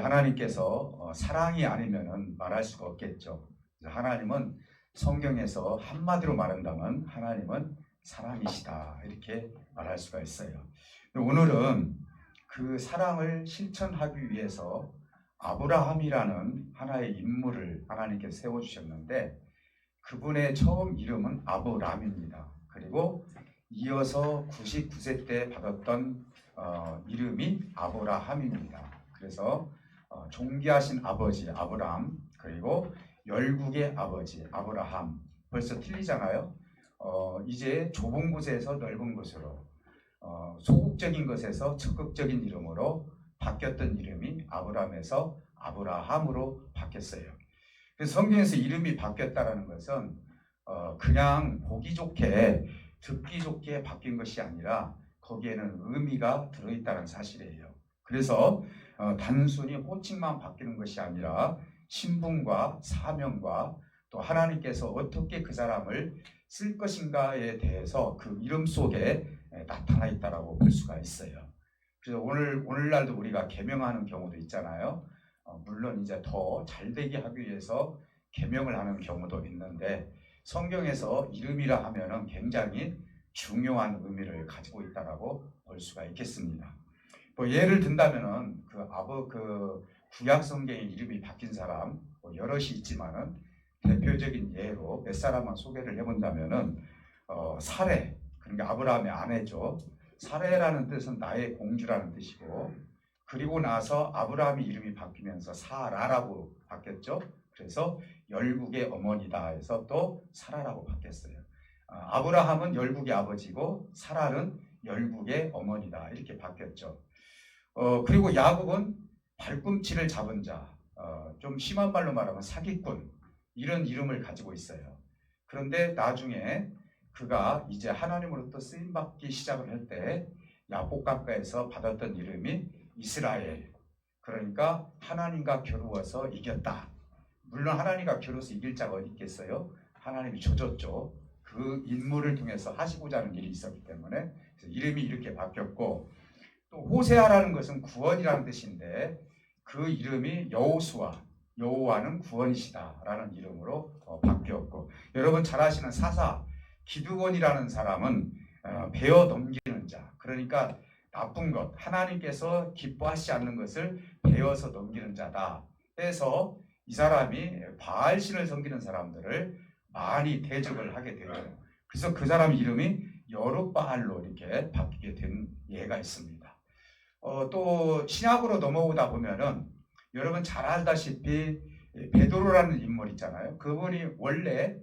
하나님께서 사랑이 아니면은 말할 수가 없겠죠. 하나님은 성경에서 한마디로 말한다면 하나님은 사랑이시다 이렇게 말할 수가 있어요. 오늘은 그 사랑을 실천하기 위해서 아브라함이라는 하나의 인물을 하나님께서 세워주셨는데 그분의 처음 이름은 아브람입니다. 그리고 이어서 99세 때 받았던 이름이 아브라함입니다. 그래서 존귀하신 아버지 아브람 그리고 열국의 아버지 아브라함 벌써 틀리잖아요. 이제 좁은 곳에서 넓은 곳으로 소극적인 것에서 적극적인 이름으로 바뀌었던 이름이 아브람에서 아브라함으로 바뀌었어요. 그래서 성경에서 이름이 바뀌었다는 것은 그냥 보기 좋게 듣기 좋게 바뀐 것이 아니라 거기에는 의미가 들어있다는 사실이에요. 그래서 단순히 호칭만 바뀌는 것이 아니라 신분과 사명과 또 하나님께서 어떻게 그 사람을 쓸 것인가에 대해서 그 이름 속에 나타나 있다라고 볼 수가 있어요. 그래서 오늘날도 우리가 계명하는 경우도 있잖아요. 물론 이제 더 잘되게 하기 위해서 계명을 하는 경우도 있는데 성경에서 이름이라 하면은 굉장히 중요한 의미를 가지고 있다라고 볼 수가 있겠습니다. 뭐 예를 든다면은 그 구약 성경에 이름이 바뀐 사람 여럿이 있지만은 대표적인 예로 몇 사람만 소개를 해본다면은 사레 그러니까 아브라함의 아내죠. 사레라는 뜻은 나의 공주라는 뜻이고 그리고 나서 아브라함의 이름이 바뀌면서 사라라고 바뀌었죠. 그래서 열국의 어머니다 해서 또 사라라고 바뀌었어요. 아브라함은 열국의 아버지고 사라는 열국의 어머니다 이렇게 바뀌었죠. 그리고 야곱은 발꿈치를 잡은 자, 좀 심한 말로 말하면 사기꾼 이런 이름을 가지고 있어요. 그런데 나중에 그가 이제 하나님으로부터 쓰임받기 시작을 할 때 야복강가에서 받았던 이름이 이스라엘. 그러니까 하나님과 겨루어서 이겼다. 물론 하나님과 겨루어서 이길 자가 어디 있겠어요? 하나님이 줘줬죠. 그 인물을 통해서 하시고자 하는 일이 있었기 때문에 이름이 이렇게 바뀌었고 또 호세아라는 것은 구원이라는 뜻인데 그 이름이 여호수아 여호와는 구원이시다라는 이름으로 바뀌었고 여러분 잘 아시는 사사 기드온이라는 사람은 베어 넘기는 자 그러니까 나쁜 것 하나님께서 기뻐하시지 않는 것을 베어서 넘기는 자다 해서 이 사람이 바알신을 섬기는 사람들을 많이 대적을 하게 되죠. 그래서 그 사람 이름이 여룻바알로 이렇게 바뀌게 된 예가 있습니다. 또 신약으로 넘어오다 보면은 여러분 잘 알다시피 베드로라는 인물 있잖아요. 그분이 원래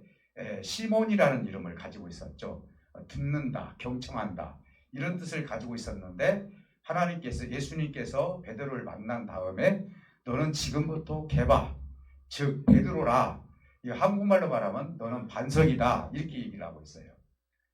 시몬이라는 이름을 가지고 있었죠. 듣는다, 경청한다 이런 뜻을 가지고 있었는데 하나님께서 예수님께서 베드로를 만난 다음에 너는 지금부터 게바 즉 베드로라 한국말로 말하면 너는 반석이다 이렇게 얘기를 하고 있어요.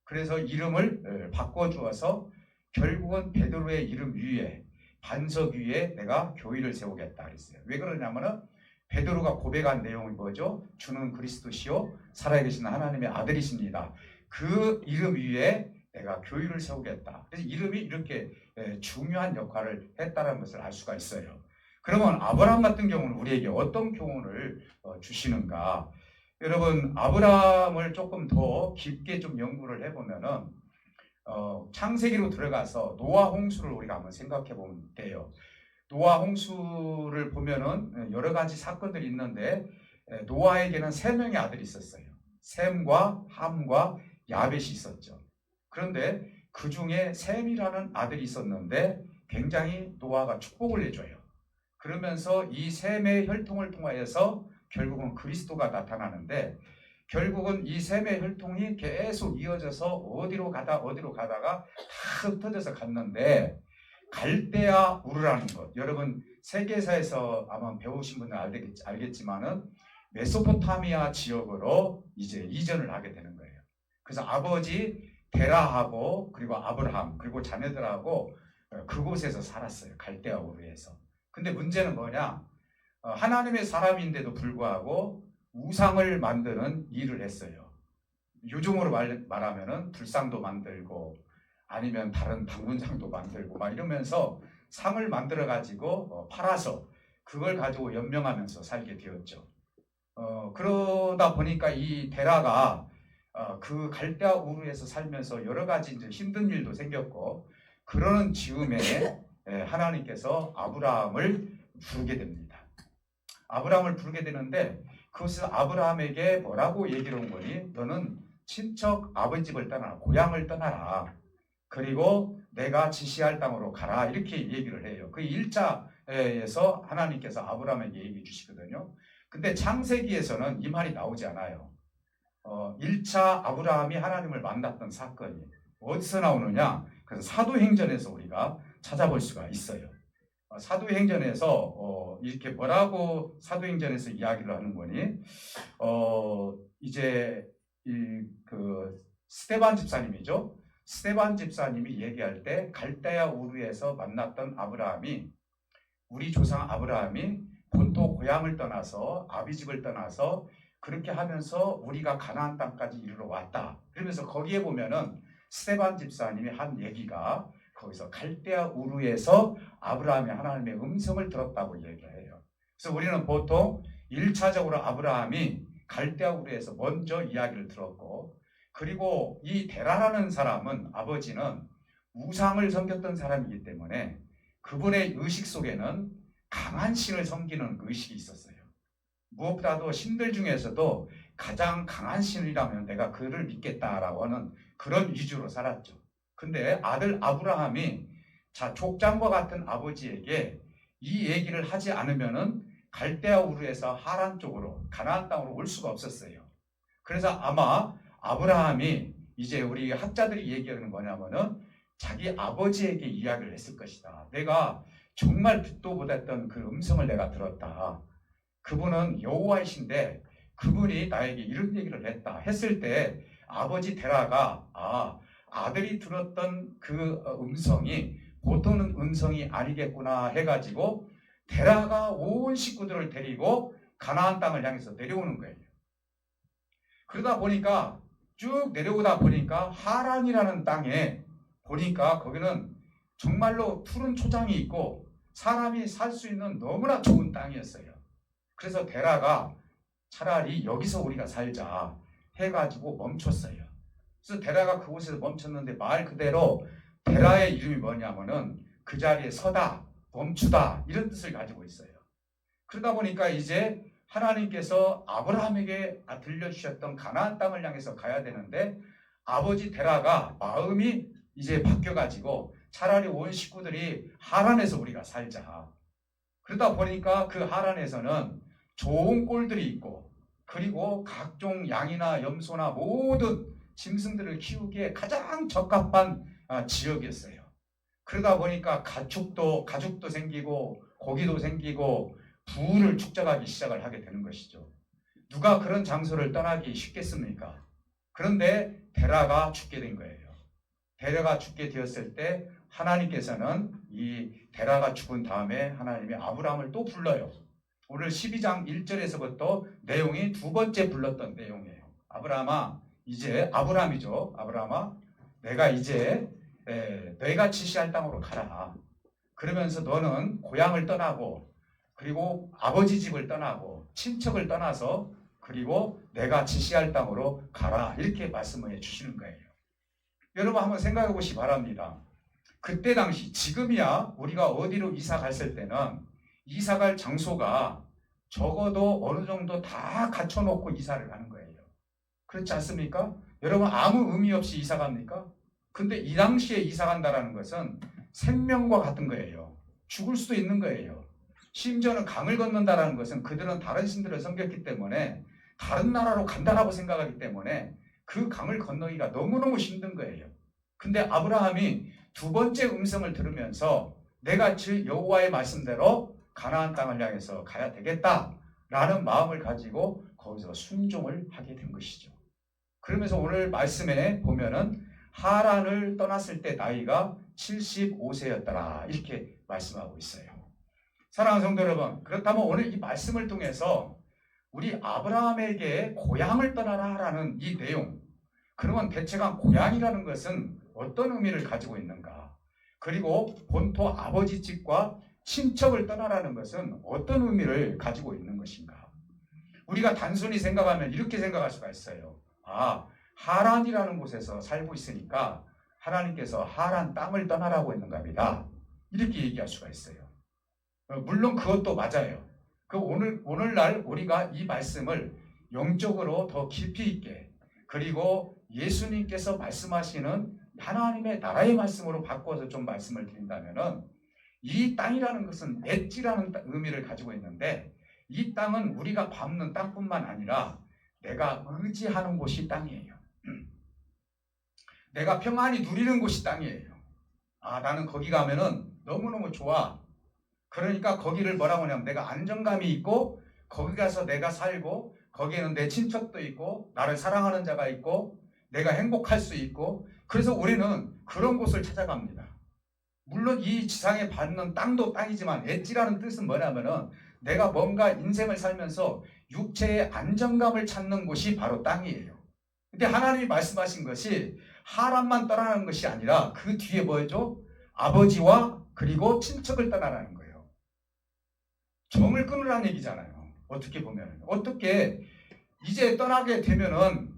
그래서 이름을 바꿔주어서 결국은 베드로의 이름 위에 반석 위에 내가 교회를 세우겠다 그랬어요. 왜 그러냐면은 베드로가 고백한 내용이 뭐죠? 주는 그리스도시요 살아계신 하나님의 아들이십니다. 그 이름 위에 내가 교회를 세우겠다. 그래서 이름이 이렇게 중요한 역할을 했다는 것을 알 수가 있어요. 그러면 아브라함 같은 경우는 우리에게 어떤 교훈을 주시는가? 여러분 아브라함을 조금 더 깊게 좀 연구를 해보면은 창세기로 들어가서 노아 홍수를 우리가 한번 생각해 보면 돼요. 노아 홍수를 보면은 여러 가지 사건들이 있는데 노아에게는 세 명의 아들이 있었어요. 셈과 함과 야벳이 있었죠. 그런데 그 중에 셈이라는 아들이 있었는데 굉장히 노아가 축복을 해줘요. 그러면서 이 셈의 혈통을 통하여서 결국은 그리스도가 나타나는데 결국은 이 셈의 혈통이 계속 이어져서 어디로 가다가 다 흩어져서 갔는데 갈대아 우르라는 것 여러분 세계사에서 아마 배우신 분은 알겠지만은 메소포타미아 지역으로 이제 이전을 하게 되는 거예요. 그래서 아버지 데라하고 그리고 아브라함 그리고 자녀들하고 그곳에서 살았어요. 갈대아 우르에서. 근데 문제는 뭐냐? 하나님의 사람인데도 불구하고 우상을 만드는 일을 했어요. 요즘으로 말하면은 불상도 만들고 아니면 다른 당군상도 만들고 막 이러면서 상을 만들어 가지고 팔아서 그걸 가지고 연명하면서 살게 되었죠. 그러다 보니까 이 데라가 그 갈대아 우르에서 살면서 여러 가지 이제 힘든 일도 생겼고, 그러는 즈음에 하나님께서 아브라함을 부르게 됩니다. 아브라함을 부르게 되는데, 그것을 아브라함에게 뭐라고 얘기를 한 거니? 너는 친척 아버지 집을 떠나라, 고향을 떠나라. 그리고 내가 지시할 땅으로 가라. 이렇게 얘기를 해요. 그 1차에서 하나님께서 아브라함에게 얘기해 주시거든요. 근데 창세기에서는 이 말이 나오지 않아요. 1차 아브라함이 하나님을 만났던 사건이 어디서 나오느냐? 그래서 사도행전에서 우리가 찾아볼 수가 있어요. 사도행전에서 이렇게 뭐라고 사도행전에서 이야기를 하는 거니? 이제 그 스데반 집사님이죠. 스데반 집사님이 얘기할 때 갈대아 우르에서 만났던 아브라함이, 우리 조상 아브라함이 본토 고향을 떠나서 아비집을 떠나서 그렇게 하면서 우리가 가나안 땅까지 이르러 왔다. 그러면서 거기에 보면은 스데반 집사님이 한 얘기가 거기서 갈대아 우르에서 아브라함이 하나님의 음성을 들었다고 얘기해요. 그래서 우리는 보통 1차적으로 아브라함이 갈대아 우르에서 먼저 이야기를 들었고, 그리고 이 데라라는 사람은, 아버지는 우상을 섬겼던 사람이기 때문에 그분의 의식 속에는 강한 신을 섬기는 의식이 있었어요. 무엇보다도 신들 중에서도 가장 강한 신이라면 내가 그를 믿겠다라고 하는 그런 위주로 살았죠. 근데 아들 아브라함이 족장과 같은 아버지에게 이 얘기를 하지 않으면은 갈대아 우르에서 하란 쪽으로 가나안 땅으로 올 수가 없었어요. 그래서 아마 아브라함이, 이제 우리 학자들이 얘기하는 뭐냐면은 자기 아버지에게 이야기를 했을 것이다. 내가 정말 듣도 못했던 그 음성을 내가 들었다. 그분은 여호와이신데 그분이 나에게 이런 얘기를 했다 했을 때, 아버지 데라가 아들이 들었던 그 음성이 보통 음성이 아니겠구나 해가지고 데라가 온 식구들을 데리고 가나안 땅을 향해서 내려오는 거예요. 그러다 보니까 쭉 내려오다 보니까 하란이라는 땅에 보니까 거기는 정말로 푸른 초장이 있고 사람이 살 수 있는 너무나 좋은 땅이었어요. 그래서 데라가 차라리 여기서 우리가 살자 해가지고 멈췄어요. 그래서 데라가 그곳에서 멈췄는데 말 그대로 데라의 이름이 뭐냐면은 그 자리에 서다, 멈추다, 이런 뜻을 가지고 있어요. 그러다 보니까 이제 하나님께서 아브라함에게 들려주셨던 가나안 땅을 향해서 가야 되는데, 아버지 데라가 마음이 이제 바뀌어가지고 차라리 온 식구들이 하란에서 우리가 살자. 그러다 보니까 그 하란에서는 좋은 꼴들이 있고, 그리고 각종 양이나 염소나 모든 짐승들을 키우기에 가장 적합한 지역이었어요. 그러다 보니까 가축도 생기고 고기도 생기고 부를 축적하기 시작을 하게 되는 것이죠. 누가 그런 장소를 떠나기 쉽겠습니까? 그런데 데라가 죽게 된 거예요. 데라가 죽게 되었을 때 하나님께서는 이 데라가 죽은 다음에 하나님이 아브라함을 또 불러요. 오늘 12장 1절에서부터 내용이 두 번째 불렀던 내용이에요. 아브라함아, 이제 아브라함이죠. 아브라함아, 내가 이제 내가 지시할 땅으로 가라. 그러면서 너는 고향을 떠나고, 그리고 아버지 집을 떠나고 친척을 떠나서, 그리고 내가 지시할 땅으로 가라. 이렇게 말씀을 주시는 거예요. 여러분 한번 생각해 보시기 바랍니다. 그때 당시, 지금이야 우리가 어디로 이사 갔을 때는 이사 갈 장소가 적어도 어느 정도 다 갖춰놓고 이사를 가는 거예요. 그렇지 않습니까? 여러분 아무 의미 없이 이사 갑니까? 근데 이 당시에 이사 간다는 것은 생명과 같은 거예요. 죽을 수도 있는 거예요. 심지어는 강을 건넌다는 것은 그들은 다른 신들을 섬겼기 때문에 다른 나라로 간다라고 생각하기 때문에 그 강을 건너기가 너무너무 힘든 거예요. 근데 아브라함이 두 번째 음성을 들으면서 내가 주 여호와의 말씀대로 가나안 땅을 향해서 가야 되겠다라는 마음을 가지고 거기서 순종을 하게 된 것이죠. 그러면서 오늘 말씀에 보면은 하란을 떠났을 때 나이가 75세였더라 이렇게 말씀하고 있어요. 사랑하는 성도 여러분, 그렇다면 오늘 이 말씀을 통해서 우리 아브라함에게 고향을 떠나라라는 이 내용, 그러면 대체가 고향이라는 것은 어떤 의미를 가지고 있는가? 그리고 본토 아버지 집과 친척을 떠나라는 것은 어떤 의미를 가지고 있는 것인가? 우리가 단순히 생각하면 이렇게 생각할 수가 있어요. 아, 하란이라는 곳에서 살고 있으니까 하나님께서 하란 땅을 떠나라고 했는 겁니다. 이렇게 얘기할 수가 있어요. 물론 그것도 맞아요. 오늘날 우리가 이 말씀을 영적으로 더 깊이 있게, 그리고 예수님께서 말씀하시는 하나님의 나라의 말씀으로 바꿔서 좀 말씀을 드린다면은, 이 땅이라는 것은 엣지라는 의미를 가지고 있는데, 이 땅은 우리가 밟는 땅뿐만 아니라 내가 의지하는 곳이 땅이에요. 내가 평안히 누리는 곳이 땅이에요. 아, 나는 거기 가면은 너무너무 좋아. 그러니까 거기를 뭐라고 하냐면, 내가 안정감이 있고 거기 가서 내가 살고 거기에는 내 친척도 있고 나를 사랑하는 자가 있고 내가 행복할 수 있고, 그래서 우리는 그런 곳을 찾아갑니다. 물론 이 지상에 받는 땅도 땅이지만 엣지라는 뜻은 뭐냐면은, 내가 뭔가 인생을 살면서 육체의 안정감을 찾는 곳이 바로 땅이에요. 근데 하나님이 말씀하신 것이 하란만 떠나는 것이 아니라 그 뒤에 뭐죠? 아버지와 그리고 친척을 떠나라는 거예요. 정을 끊으라는 얘기잖아요. 어떻게 보면. 어떻게 이제 떠나게 되면은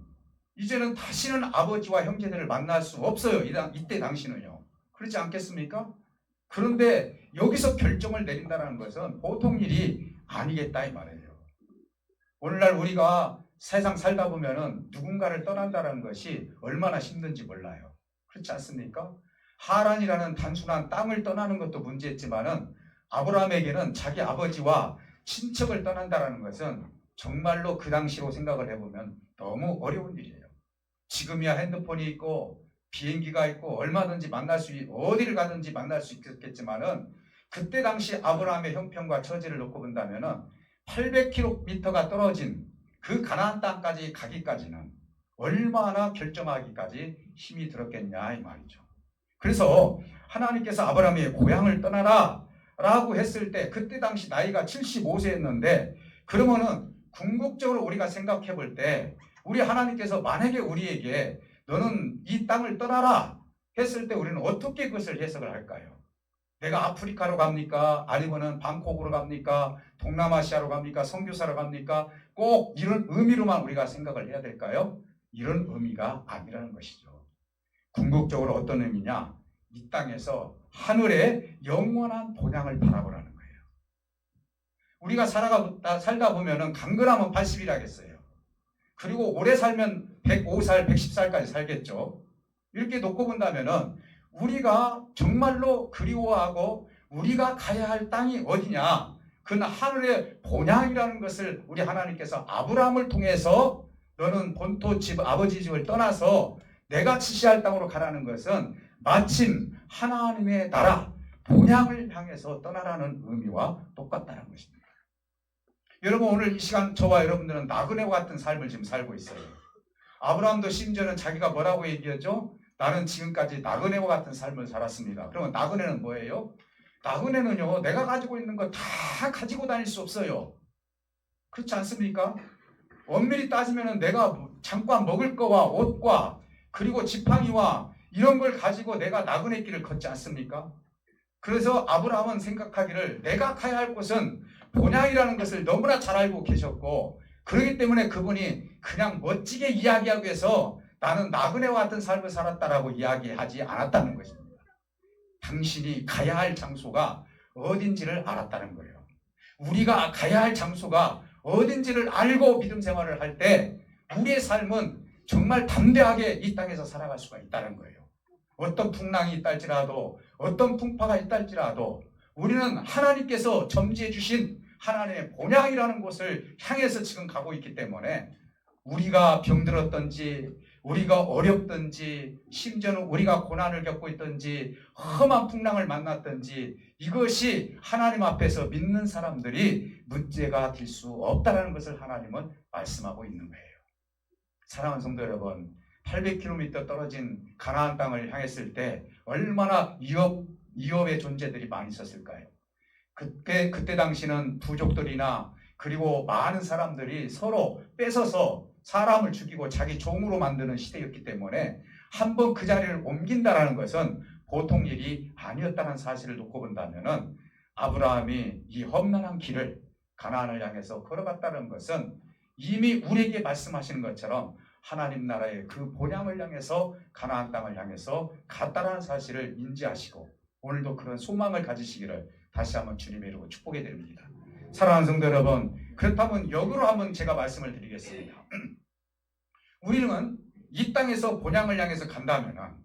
이제는 다시는 아버지와 형제들을 만날 수 없어요. 이때 당시는요. 그렇지 않겠습니까? 그런데 여기서 결정을 내린다는 것은 보통 일이 아니겠다 이 말이에요. 오늘날 우리가 세상 살다 보면은 누군가를 떠난다는 것이 얼마나 힘든지 몰라요. 그렇지 않습니까? 하란이라는 단순한 땅을 떠나는 것도 문제였지만은 아브라함에게는 자기 아버지와 친척을 떠난다는 것은 정말로 그 당시로 생각을 해보면 너무 어려운 일이에요. 지금이야 핸드폰이 있고 비행기가 있고 얼마든지 어디를 가든지 만날 수 있겠지만은, 그때 당시 아브라함의 형편과 처지를 놓고 본다면은 800km가 떨어진 그 가나안 땅까지 가기까지는 얼마나 결정하기까지 힘이 들었겠냐 이 말이죠. 그래서 하나님께서 아브라함의 고향을 떠나라 라고 했을 때 그때 당시 나이가 75세였는데, 그러면은 궁극적으로 우리가 생각해 볼 때 우리 하나님께서 만약에 우리에게 너는 이 땅을 떠나라 했을 때 우리는 어떻게 그것을 해석을 할까요? 내가 아프리카로 갑니까? 아니면은 방콕으로 갑니까? 동남아시아로 갑니까? 선교사로 갑니까? 꼭 이런 의미로만 우리가 생각을 해야 될까요? 이런 의미가 아니라는 것이죠. 궁극적으로 어떤 의미냐? 이 땅에서 하늘의 영원한 본향을 바라보라는 거예요. 우리가 살다 보면은 강건하면 80이라겠어요. 그리고 오래 살면 105살, 110살까지 살겠죠. 이렇게 놓고 본다면은 우리가 정말로 그리워하고 우리가 가야 할 땅이 어디냐? 그건 하늘의 본향이라는 것을 우리 하나님께서 아브라함을 통해서 너는 본토 집, 아버지 집을 떠나서 내가 지시할 땅으로 가라는 것은 마침 하나님의 나라, 본향을 향해서 떠나라는 의미와 똑같다는 것입니다. 여러분, 오늘 이 시간 저와 여러분들은 나그네와 같은 삶을 지금 살고 있어요. 아브라함도 심지어는 자기가 뭐라고 얘기하죠? 나는 지금까지 나그네와 같은 삶을 살았습니다. 그러면 나그네는 뭐예요? 나그네는요, 내가 가지고 있는 거 다 가지고 다닐 수 없어요. 그렇지 않습니까? 엄밀히 따지면 내가 잠깐 먹을 거와 옷과 그리고 지팡이와 이런 걸 가지고 내가 나그네 길을 걷지 않습니까? 그래서 아브라함은 생각하기를 내가 가야 할 곳은 본향이라는 것을 너무나 잘 알고 계셨고, 그렇기 때문에 그분이 그냥 멋지게 이야기하기 위해서 나는 나그네와 같은 삶을 살았다라고 이야기하지 않았다는 것입니다. 당신이 가야 할 장소가 어딘지를 알았다는 거예요. 우리가 가야 할 장소가 어딘지를 알고 믿음 생활을 할 때 우리의 삶은 정말 담대하게 이 땅에서 살아갈 수가 있다는 거예요. 어떤 풍랑이 있달지라도 어떤 풍파가 있달지라도 우리는 하나님께서 점지해 주신 하나님의 본향이라는 곳을 향해서 지금 가고 있기 때문에 우리가 병들었든지 우리가 어렵든지 심지어는 우리가 고난을 겪고 있든지 험한 풍랑을 만났든지 이것이 하나님 앞에서 믿는 사람들이 문제가 될 수 없다는 것을 하나님은 말씀하고 있는 거예요. 사랑하는 성도 여러분, 800km 떨어진 가나안 땅을 향했을 때 얼마나 위협의 존재들이 많이 있었을까요? 그때 당시는 부족들이나 그리고 많은 사람들이 서로 뺏어서 사람을 죽이고 자기 종으로 만드는 시대였기 때문에 한번 그 자리를 옮긴다는 것은 보통 일이 아니었다는 사실을 놓고 본다면은 아브라함이 이 험난한 길을 가나안을 향해서 걸어갔다는 것은 이미 우리에게 말씀하시는 것처럼 하나님 나라의 그 본향을 향해서 가나안 땅을 향해서 갔다라는 사실을 인지하시고 오늘도 그런 소망을 가지시기를 다시 한번 주님의 이름으로 축복해 드립니다. 사랑하는 성도 여러분, 그렇다면 역으로 한번 제가 말씀을 드리겠습니다. 우리는 이 땅에서 본향을 향해서 간다면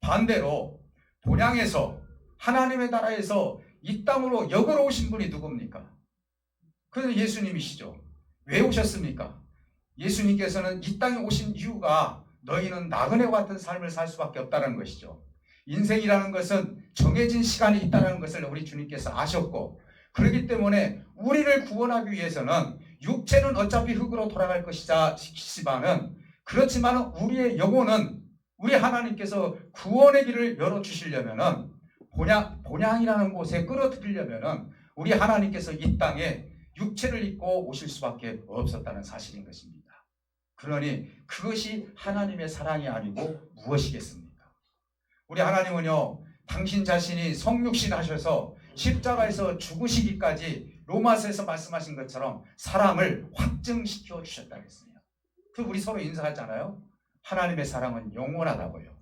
반대로 본향에서 하나님의 나라에서 이 땅으로 역으로 오신 분이 누굽니까? 그는 예수님이시죠. 왜 오셨습니까? 예수님께서는 이 땅에 오신 이유가 너희는 나그네와 같은 삶을 살 수밖에 없다는 것이죠. 인생이라는 것은 정해진 시간이 있다는 것을 우리 주님께서 아셨고, 그렇기 때문에 우리를 구원하기 위해서는 육체는 어차피 흙으로 돌아갈 것이지만은 그렇지만 우리의 영혼은 우리 하나님께서 구원의 길을 열어주시려면은 본향이라는 곳에 끌어들이려면은 우리 하나님께서 이 땅에 육체를 입고 오실 수밖에 없었다는 사실인 것입니다. 그러니 그것이 하나님의 사랑이 아니고 무엇이겠습니까? 우리 하나님은요, 당신 자신이 성육신 하셔서 십자가에서 죽으시기까지 로마서에서 말씀하신 것처럼 사랑을 확증시켜 주셨다고 했어요. 그 우리 서로 인사하잖아요. 하나님의 사랑은 영원하다고요.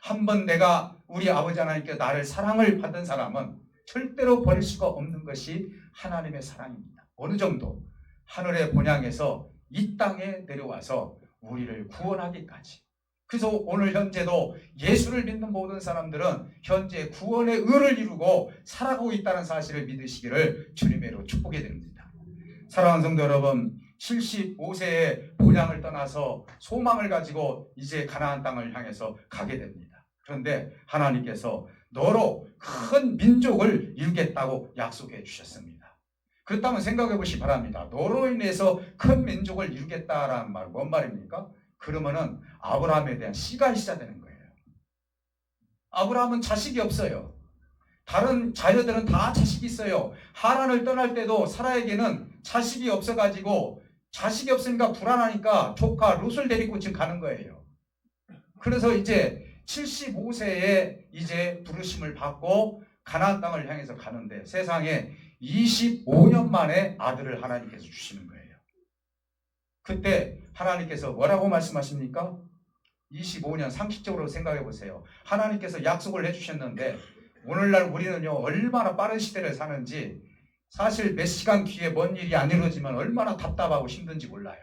한번 내가 우리 아버지 하나님께 나를 사랑을 받은 사람은 절대로 버릴 수가 없는 것이 하나님의 사랑입니다. 어느 정도 하늘의 본향에서 이 땅에 내려와서 우리를 구원하기까지. 그래서 오늘 현재도 예수를 믿는 모든 사람들은 현재 구원의 의를 이루고 살아가고 있다는 사실을 믿으시기를 주님의 이름으로 축복해 드립니다. 사랑하는 성도 여러분, 75세에 본향을 떠나서 소망을 가지고 이제 가나안 땅을 향해서 가게 됩니다. 그런데 하나님께서 너로 큰 민족을 이루겠다고 약속해 주셨습니다. 그렇다면 생각해 보시기 바랍니다. 너로 인해서 큰 민족을 이루겠다라는 말, 뭔 말입니까? 그러면은 아브라함에 대한 씨가 있어야 되는 거예요. 아브라함은 자식이 없어요. 다른 자녀들은 다 자식이 있어요. 하란을 떠날 때도 사라에게는 자식이 없어가지고 자식이 없으니까 불안하니까 조카 롯을 데리고 지금 가는 거예요. 그래서 이제 75세에 이제 부르심을 받고 가나안 땅을 향해서 가는데 세상에 25년 만에 아들을 하나님께서 주시는 거예요. 그때 하나님께서 뭐라고 말씀하십니까? 25년 상식적으로 생각해 보세요. 하나님께서 약속을 해주셨는데 오늘날 우리는요 얼마나 빠른 시대를 사는지 사실 몇 시간 뒤에 뭔 일이 안 이루어지면 얼마나 답답하고 힘든지 몰라요.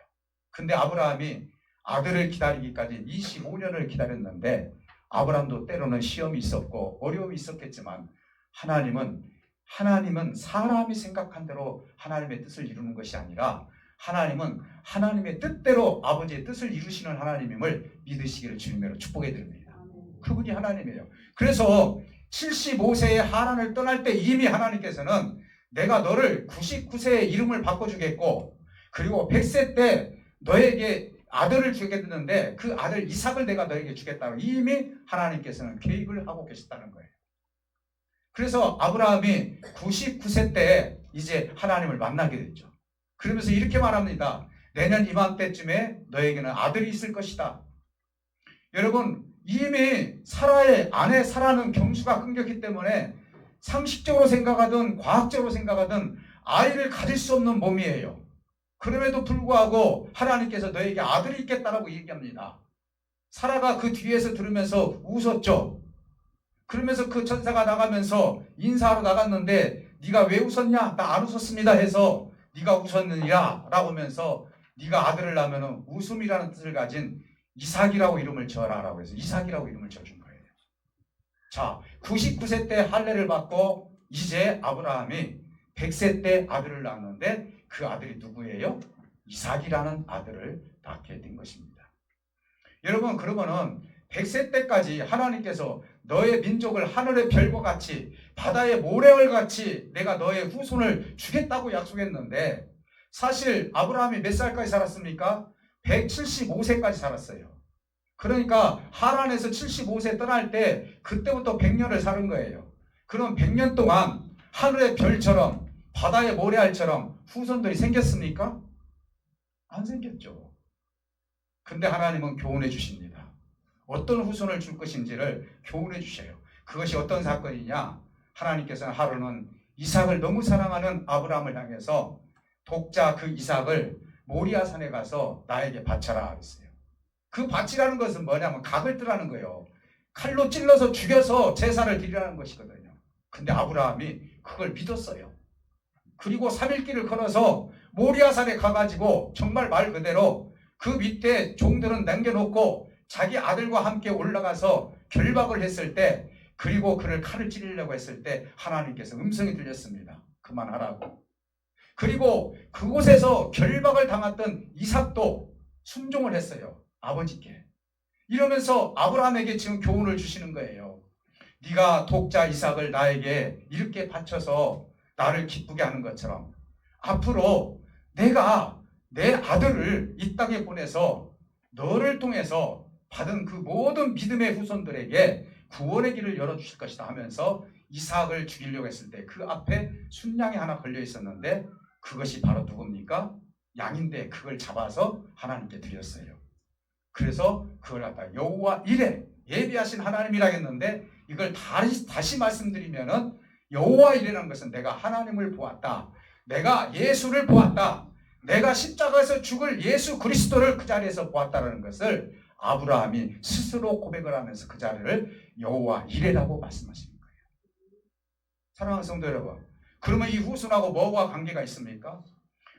근데 아브라함이 아들을 기다리기까지 25년을 기다렸는데 아브라함도 때로는 시험이 있었고 어려움이 있었겠지만 하나님은 사람이 생각한 대로 하나님의 뜻을 이루는 것이 아니라 하나님은 하나님의 뜻대로 아버지의 뜻을 이루시는 하나님임을 믿으시기를 주님으로 축복해 드립니다. 그분이 하나님이에요. 그래서 75세에 하란을 떠날 때 이미 하나님께서는 내가 너를 99세에 이름을 바꿔주겠고 그리고 100세 때 너에게 아들을 주겠는데 그 아들 이삭을 내가 너에게 주겠다고 이미 하나님께서는 계획을 하고 계셨다는 거예요. 그래서 아브라함이 99세 때 이제 하나님을 만나게 됐죠. 그러면서 이렇게 말합니다. 내년 이맘때쯤에 너에게는 아들이 있을 것이다. 여러분 이미 사라의 아내 사라는 경수가 끊겼기 때문에 상식적으로 생각하든 과학적으로 생각하든 아이를 가질 수 없는 몸이에요. 그럼에도 불구하고 하나님께서 너에게 아들이 있겠다라고 얘기합니다. 사라가 그 뒤에서 들으면서 웃었죠. 그러면서 그 천사가 나가면서 인사하러 나갔는데 네가 왜 웃었냐? 나 안 웃었습니다 해서 네가 웃었느니라 라고 하면서 네가 아들을 낳으면 웃음이라는 뜻을 가진 이삭이라고 이름을 지어라 라고 해서 이삭이라고 이름을 지어준 거예요. 자, 99세 때 할례를 받고 이제 아브라함이 100세 때 아들을 낳았는데 그 아들이 누구예요? 이삭이라는 아들을 낳게 된 것입니다. 여러분 그러면은 100세 때까지 하나님께서 너의 민족을 하늘의 별과 같이 바다의 모래알 같이 내가 너의 후손을 주겠다고 약속했는데 사실 아브라함이 몇 살까지 살았습니까? 175세까지 살았어요. 그러니까 하란에서 75세 떠날 때 그때부터 100년을 사는 거예요. 그럼 100년 동안 하늘의 별처럼 바다의 모래알처럼 후손들이 생겼습니까? 안 생겼죠. 근데 하나님은 교훈해 주십니다. 어떤 후손을 줄 것인지를 교훈해 주셔요. 그것이 어떤 사건이냐? 하나님께서는 하루는 이삭을 너무 사랑하는 아브라함을 향해서 독자 그 이삭을 모리아산에 가서 나에게 바쳐라 그랬어요. 그 바치라는 것은 뭐냐면 각을 뜨라는 거예요. 칼로 찔러서 죽여서 제사를 드리라는 것이거든요. 근데 아브라함이 그걸 믿었어요. 그리고 3일길을 걸어서 모리아산에 가가지고 정말 말 그대로 그 밑에 종들은 남겨놓고 자기 아들과 함께 올라가서 결박을 했을 때, 그리고 그를 칼을 찌르려고 했을 때 하나님께서 음성이 들렸습니다. 그만하라고. 그리고 그곳에서 결박을 당했던 이삭도 순종을 했어요. 아버지께. 이러면서 아브라함에게 지금 교훈을 주시는 거예요. 네가 독자 이삭을 나에게 이렇게 바쳐서 나를 기쁘게 하는 것처럼 앞으로 내가 내 아들을 이 땅에 보내서 너를 통해서 받은 그 모든 믿음의 후손들에게 구원의 길을 열어주실 것이다 하면서 이삭을 죽이려고 했을 때 그 앞에 순양이 하나 걸려 있었는데 그것이 바로 누굽니까? 양인데 그걸 잡아서 하나님께 드렸어요. 그래서 그걸 갖다 여호와 이레, 예비하신 하나님이라 했는데 이걸 다시 말씀드리면은 여호와 이레라는 것은 내가 하나님을 보았다. 내가 예수를 보았다. 내가 십자가에서 죽을 예수 그리스도를 그 자리에서 보았다는 것을 아브라함이 스스로 고백을 하면서 그 자리를 여호와 이레라고 말씀하시는 거예요. 사랑하는 성도 여러분, 그러면 이 후손하고 뭐가 관계가 있습니까?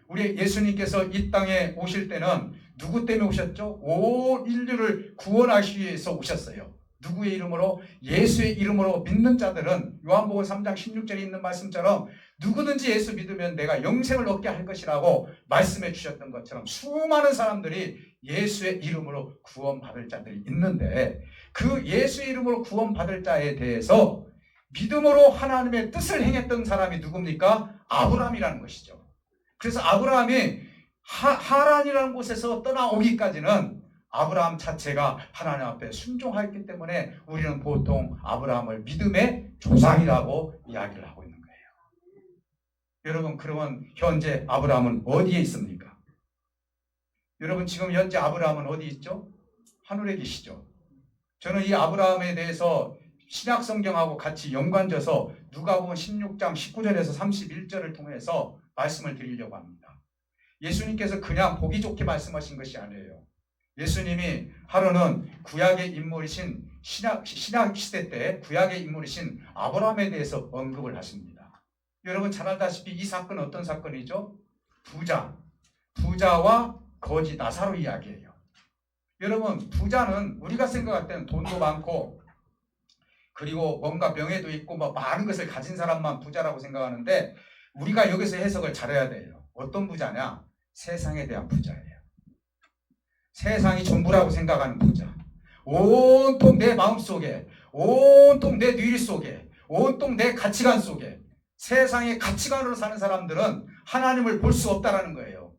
우리 예수님께서 이 땅에 오실 때는 누구 때문에 오셨죠? 온 인류를 구원하시기 위해서 오셨어요. 누구의 이름으로? 예수의 이름으로 믿는 자들은 요한복음 3장 16절에 있는 말씀처럼 누구든지 예수 믿으면 내가 영생을 얻게 할 것이라고 말씀해 주셨던 것처럼 수많은 사람들이 예수의 이름으로 구원받을 자들이 있는데 그 예수의 이름으로 구원받을 자에 대해서 믿음으로 하나님의 뜻을 행했던 사람이 누굽니까? 아브라함이라는 것이죠. 그래서 아브라함이 하란이라는 곳에서 떠나오기까지는 아브라함 자체가 하나님 앞에 순종하였기 때문에 우리는 보통 아브라함을 믿음의 조상이라고 이야기를 하고 있는 거예요. 여러분, 그러면 현재 아브라함은 어디에 있습니까? 여러분, 지금 현재 아브라함은 어디 있죠? 하늘에 계시죠. 저는 이 아브라함에 대해서 신약 성경하고 같이 연관져서 누가복음 16장 19절에서 31절을 통해서 말씀을 드리려고 합니다. 예수님께서 그냥 보기 좋게 말씀하신 것이 아니에요. 예수님이 하루는 구약의 인물이신 신약 시대 때 구약의 인물이신 아브라함에 대해서 언급을 하십니다. 여러분 잘 알다시피 이 사건은 어떤 사건이죠? 부자와 거지 나사로 이야기예요. 여러분, 부자는 우리가 생각할 때는 돈도 많고 그리고 뭔가 명예도 있고 뭐 많은 것을 가진 사람만 부자라고 생각하는데 우리가 여기서 해석을 잘해야 돼요. 어떤 부자냐? 세상에 대한 부자예요. 세상이 전부라고 생각하는 부자. 온통 내 마음속에, 온통 내 뇌리 속에, 온통 내 가치관 속에 세상의 가치관으로 사는 사람들은 하나님을 볼 수 없다라는 거예요.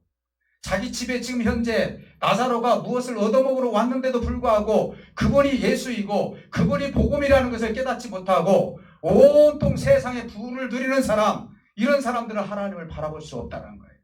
자기 집에 지금 현재 나사로가 무엇을 얻어먹으러 왔는데도 불구하고 그분이 예수이고 그분이 복음이라는 것을 깨닫지 못하고 온통 세상의 부를 누리는 사람, 이런 사람들은 하나님을 바라볼 수 없다는 거예요.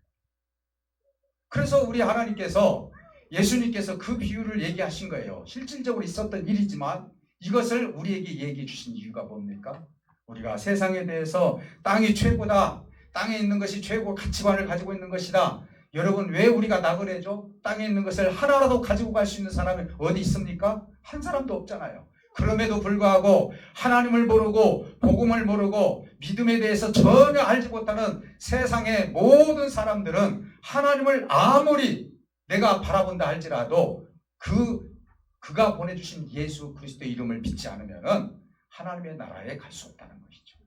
그래서 우리 하나님께서 예수님께서 그 비유를 얘기하신 거예요. 실질적으로 있었던 일이지만 이것을 우리에게 얘기해 주신 이유가 뭡니까? 우리가 세상에 대해서 땅이 최고다, 땅에 있는 것이 최고 가치관을 가지고 있는 것이다. 여러분, 왜 우리가 나그네죠? 땅에 있는 것을 하나라도 가지고 갈 수 있는 사람이 어디 있습니까? 한 사람도 없잖아요. 그럼에도 불구하고 하나님을 모르고 복음을 모르고 믿음에 대해서 전혀 알지 못하는 세상의 모든 사람들은 하나님을 아무리 내가 바라본다 할지라도 그가 보내주신 예수 그리스도의 이름을 믿지 않으면 하나님의 나라에 갈 수 없다는 것이죠.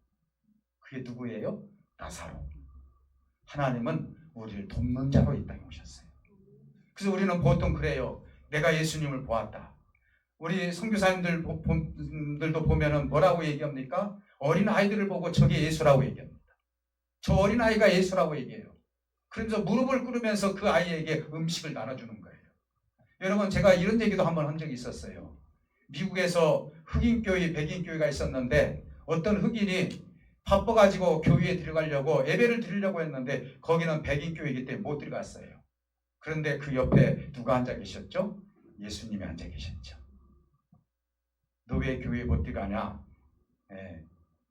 그게 누구예요? 나사로. 하나님은 우리를 돕는 자로 이 땅에 오셨어요. 그래서 우리는 보통 그래요. 내가 예수님을 보았다. 우리 선교사님들도 보면은 뭐라고 얘기합니까? 어린 아이들을 보고 저게 예수라고 얘기합니다. 저 어린 아이가 예수라고 얘기해요. 그러면서 무릎을 꿇으면서 그 아이에게 음식을 나눠주는 거예요. 여러분, 제가 이런 얘기도 한번 한 적이 있었어요. 미국에서 흑인교회, 백인교회가 있었는데 어떤 흑인이 바빠가지고 교회에 들어가려고 예배를 드리려고 했는데 거기는 백인교회이기 때문에 못 들어갔어요. 그런데 그 옆에 누가 앉아 계셨죠? 예수님이 앉아 계셨죠. 너 왜 교회에 못 들어가냐? 네,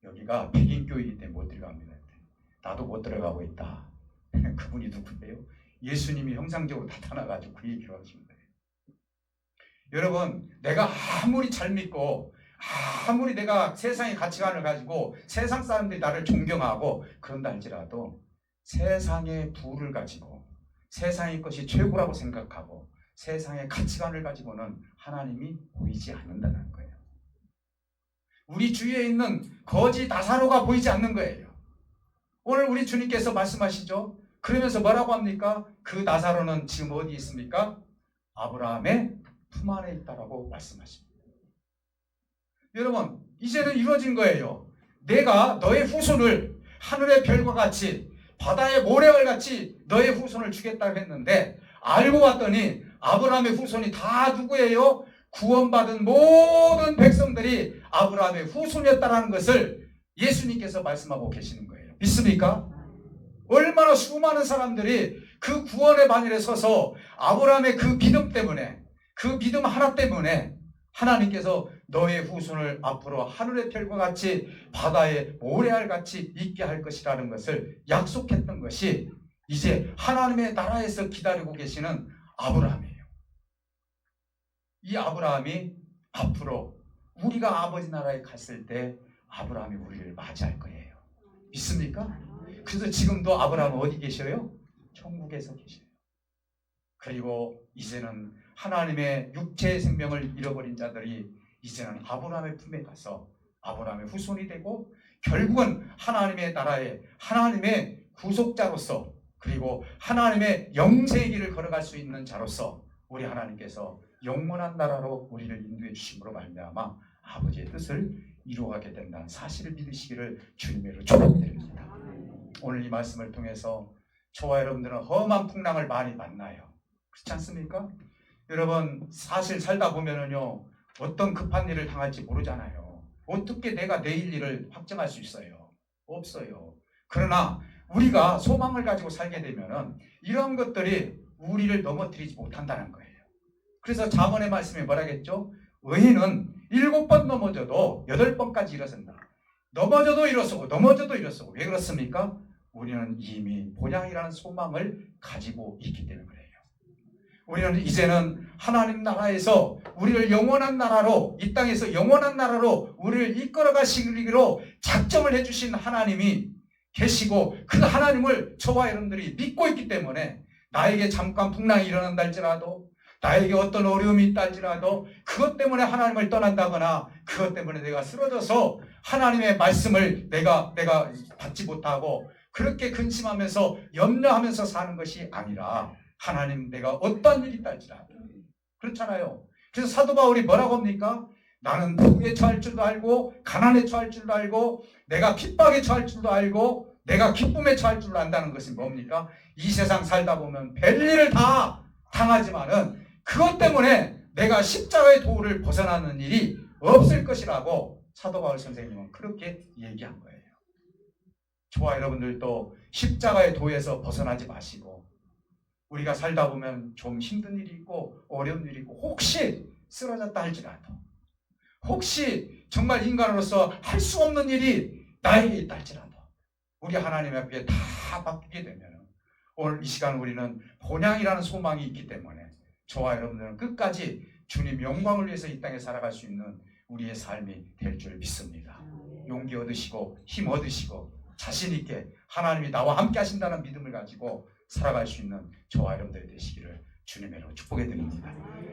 여기가 백인교회이기 때문에 못 들어갑니다. 나도 못 들어가고 있다. 그분이 누구예요? 예수님이 형상적으로 나타나가지고 그 얘기를 하십니다. 여러분, 내가 아무리 잘 믿고 아무리 내가 세상의 가치관을 가지고 세상 사람들이 나를 존경하고 그런다 할지라도 세상의 부를 가지고 세상의 것이 최고라고 생각하고 세상의 가치관을 가지고는 하나님이 보이지 않는다는 거예요. 우리 주위에 있는 거지 나사로가 보이지 않는 거예요. 오늘 우리 주님께서 말씀하시죠. 그러면서 뭐라고 합니까? 그 나사로는 지금 어디 있습니까? 아브라함의 품 안에 있다라고 말씀하십니다. 여러분, 이제는 이루어진 거예요. 내가 너의 후손을 하늘의 별과 같이 바다의 모래알 같이 너의 후손을 주겠다고 했는데 알고 봤더니 아브라함의 후손이 다 누구예요? 구원받은 모든 백성들이 아브라함의 후손이었다는 것을 예수님께서 말씀하고 계시는 거예요. 믿습니까? 얼마나 수많은 사람들이 그 구원의 반열에 서서 아브라함의 그 믿음 때문에 그 믿음 하나 때문에 하나님께서 너의 후손을 앞으로 하늘의 별과 같이 바다의 모래알 같이 있게 할 것이라는 것을 약속했던 것이 이제 하나님의 나라에서 기다리고 계시는 아브라함이에요. 이 아브라함이 앞으로 우리가 아버지 나라에 갔을 때 아브라함이 우리를 맞이할 거예요. 믿습니까? 그래서 지금도 아브라함은 어디 계셔요? 천국에서 계셔요. 그리고 이제는 하나님의 육체의 생명을 잃어버린 자들이 이제는 아브라함의 품에 가서 아브라함의 후손이 되고 결국은 하나님의 나라에 하나님의 구속자로서 그리고 하나님의 영생의 길을 걸어갈 수 있는 자로서 우리 하나님께서 영원한 나라로 우리를 인도해 주심으로 말미암아 아버지의 뜻을 이루어가게 된다는 사실을 믿으시기를 주님으로 축복드립니다. 오늘 이 말씀을 통해서 저와 여러분들은 험한 풍랑을 많이 만나요. 그렇지 않습니까? 여러분, 사실 살다 보면은요 어떤 급한 일을 당할지 모르잖아요. 어떻게 내가 내일 일을 확정할 수 있어요? 없어요. 그러나 우리가 소망을 가지고 살게 되면은 이런 것들이 우리를 넘어뜨리지 못한다는 거예요. 그래서 잠언의 말씀에 뭐라겠죠? 의인은 7번 넘어져도 8번까지 일어선다. 넘어져도 일어서고 넘어져도 일어서고. 왜 그렇습니까? 우리는 이미 본향이라는 소망을 가지고 있기 때문에 그래요. 우리는 이제는 하나님 나라에서 우리를 영원한 나라로, 이 땅에서 영원한 나라로 우리를 이끌어 가시기로 작정을 해주신 하나님이 계시고 그 하나님을 저와 여러분들이 믿고 있기 때문에 나에게 잠깐 풍랑이 일어난다 할지라도 나에게 어떤 어려움이 있다 할지라도 그것 때문에 하나님을 떠난다거나 그것 때문에 내가 쓰러져서 하나님의 말씀을 내가 받지 못하고 그렇게 근심하면서 염려하면서 사는 것이 아니라 하나님 내가 어떤 일이 있다 할지라도 그렇잖아요. 그래서 사도 바울이 뭐라고 합니까? 나는 풍에 처할 줄도 알고 가난에 처할 줄도 알고 내가 핍박에 처할 줄도 알고 내가 기쁨에 처할 줄도 안다는 것이 뭡니까? 이 세상 살다 보면 별일을 다 당하지만은 그것 때문에 내가 십자가의 도를 벗어나는 일이 없을 것이라고 사도 바울 선생님은 그렇게 얘기한 거예요. 저와 여러분들도 십자가의 도에서 벗어나지 마시고 우리가 살다 보면 좀 힘든 일이 있고 어려운 일이 있고 혹시 쓰러졌다 할지라도 혹시 정말 인간으로서 할 수 없는 일이 나에게 있다 할지라도 우리 하나님 앞에 다 바뀌게 되면 오늘 이 시간 우리는 본향이라는 소망이 있기 때문에 저와 여러분들은 끝까지 주님 영광을 위해서 이 땅에 살아갈 수 있는 우리의 삶이 될 줄 믿습니다. 용기 얻으시고 힘 얻으시고 자신 있게 하나님이 나와 함께 하신다는 믿음을 가지고 살아갈 수 있는 저와 여러분들이 되시기를 주님으로 축복해 드립니다.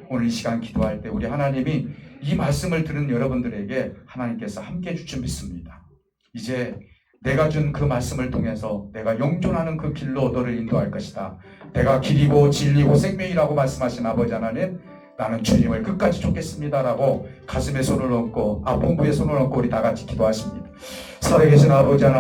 오늘 이 시간 기도할 때 우리 하나님이 이 말씀을 들은 여러분들에게 하나님께서 함께 해줄 줄 믿습니다. 이제 내가 준 그 말씀을 통해서 내가 영존하는 그 길로 너를 인도할 것이다. 내가 길이고 진리고 생명이라고 말씀하신 아버지 하나님, 나는 주님을 끝까지 쫓겠습니다라고 가슴에 손을 얹고 앞봉부에 손을 얹고 우리 다 같이 기도하십니다. 살아계신 아버지 하나님,